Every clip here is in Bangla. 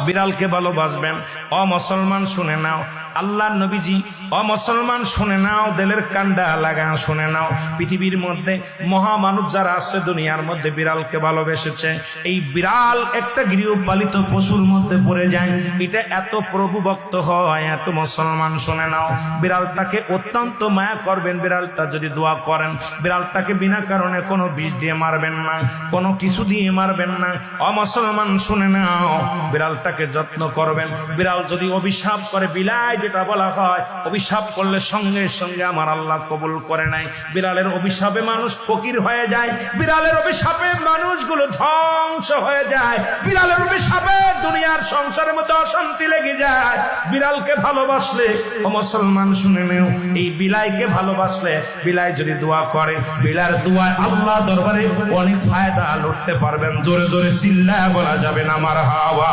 বিড়ালকে ভালোবাসবেন। ও মুসলমান শুনে নাও, আল্লাহ নবীজি, ও মুসলমান শুনে নাও, দিলের কান্ডা লাগা শুনে নাও, পৃথিবীর মধ্যে মহামানব যারা আছে দুনিয়ার মধ্যে বিড়ালকে ভালোবেসেছে। এই বিড়াল একটা গৃহপালিত পশুর মধ্যে পড়ে যায়, এটা এত প্রভুভক্ত হয়, এত মুসলমান শুনে নাও, বিড়ালটাকে অত্যন্ত মায়া করবেন। বিড়ালটা যদি দোয়া করেন, বিড়ালটাকে বিনা কারণে কোনো বিষ দিয়ে মারবেন না, কোনো কিছু দিয়ে মারবেন না। ও মুসলমান শুনে নাও, বিড়ালটাকে যত্ন করবেন। বিড়াল যদি অভিশাপ করে, বিলাই যেটা বলা হয়, অভিশাপ করলে সঙ্গে সঙ্গে আমার আল্লাহ কবুল করে নাই। বিড়ালের অভিশাপে মানুষ ফকির হয়ে যায়, বিড়ালের অভিশাপে মানুষগুলো ধ্বংস হয়ে যায়, বিড়ালের অভিশাপে দুনিয়ার সংসারের মধ্যে অশান্তি লেগে যায়। বিড়ালকে ভালোবাসলে, ও মুসলমান শুনে নেও, এই বিলাইকে ভালোবাসলে, বিলাই যদি দোয়া করে, বিলার দোয়ায় আল্লাহ দরবারে অনেক ফায়দা লুটতে পারবেন। জোরে জোরে চিল্লায়া বলা যাবে না মারহাবা।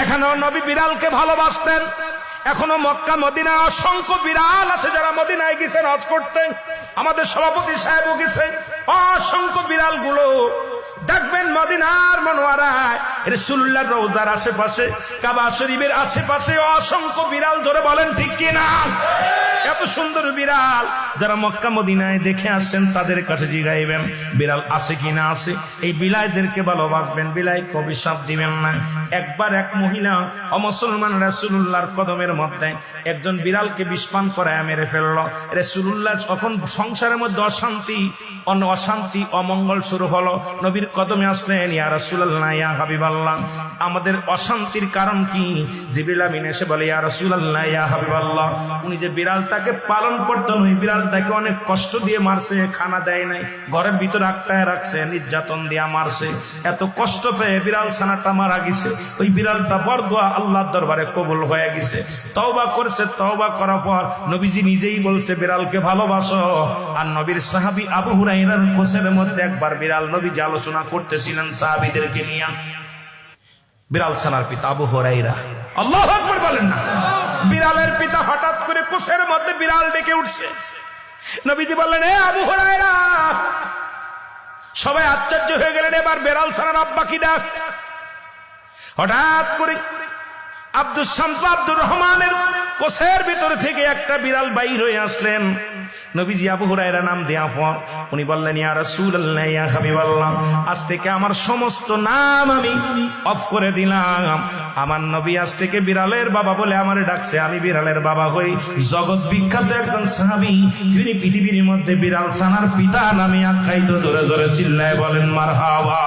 এখানেও নবী বিড়ালকে ভালোবাসতেন। এখনো মক্কা মদিনা অসংখ্য বিড়াল আছে যারা মদিনায় গেছেন হজ করতেন। আমাদের সভাপতি সাহেবও গেছে। অসংখ্য বিড়াল গুলো দেখবেন মদিনার মনোয়ারায়, রাসূলুল্লাহর রওজার আশেপাশে, কাবা শরীফের আশেপাশে অসংখ্য বিড়াল। ধরে বলেন ঠিক কিনা? এত সুন্দর বিড়াল যারা মক্কা মদিনায় দেখে আসছেন তাদের কাছে জিগাইবেন বিড়াল আছে কিনা আছে। এই বিলাইদেরকে ভালোবাসবেন, বিলাইকে অভিশাপ দিবেন না। একবার এক মহিলা অমুসলমান রাসূলুল্লাহর কদমের মধ্যে একজন বিড়ালকে বিষপান করায় মেরে ফেলল। রাসূলুল্লাহ তখন সংসারের মধ্যে অশান্তি অমঙ্গল শুরু হলো। নবীর কদমে আসলেন, ইয়া রাসূলুল্লাহ, ইয়া হাবিবাল্লাহ, আমাদের অশান্তির কারণ কি? জিবরিল আমিন এসে বলে, ইয়া রাসূলুল্লাহ, ইয়া হাবিবাল্লাহ, উনি যে বিড়ালটাকে পালন করতেন, ওই বিড়ালটাকে অনেক কষ্ট দিয়ে মারছে, খানা দেয় নাই, ঘরের ভিতর আটকায় রাখছে, নির্যাতন দিয়া মারছে। এত কষ্ট পেয়ে বিড়াল ছানাটা মারা গেছে। ওই বিড়ালটা বরদোয়া আল্লাহর দরবারে কবুল হয়ে গেছে। তওবা করছে, তওবা করার পর নবীজি নিজেই বলছে বিড়ালকে ভালোবাসো। আর নবীর সাহাবী আবু হুরায়রার কোসের মধ্যে একবার বিড়াল নবীজি আলোচনা করতেছিলেন সাহাবীদেরকে নিয়ে। বিড়াল ছানার পিতা আবু হুরায়রা, আল্লাহু আকবার বলেন না। বিড়ালের পিতা হঠাৎ করে কোসের মধ্যে বিড়াল ডেকে উঠছে। নবীজি বললেন, এ আবু হুরায়রা। সবাই আশ্চর্য হয়ে গেলেন, এবার বিড়াল ছানার আব্বা কি ডাক। হঠাৎ করে আব্দুস শামস আব্দুর রহমানের কোসের ভিতর থেকে একটা বিড়াল বাইর হয়ে আসলেন। নবীজি আবু হুরায়রা নাম দেয়া পর উনি বললেন, ইয়া রাসূলুল্লাহ, ইয়া হাবিবাল্লাহ, আজ থেকে আমার সমস্ত নাম আমি অফ করে দিলাম। আমার নবী আজ থেকে বিড়ালের বাবা বলে আমারে ডাকছে, আমি বিড়ালের বাবা হই। জগৎ বিখ্যাত একজন সাহাবী, যিনি পৃথিবীর মধ্যে বিড়াল ছানার পিতা নামে আখ্যায়িত। জোরে জোরে চিল্লায় বলেন মারহাবা।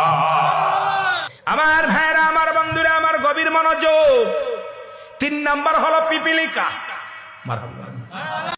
আমার ভাইরা, আমার বন্ধুরা, আমার গভীর মনোযোগ। 3 নাম্বার হলো পিপিলিকা। মারহাবা।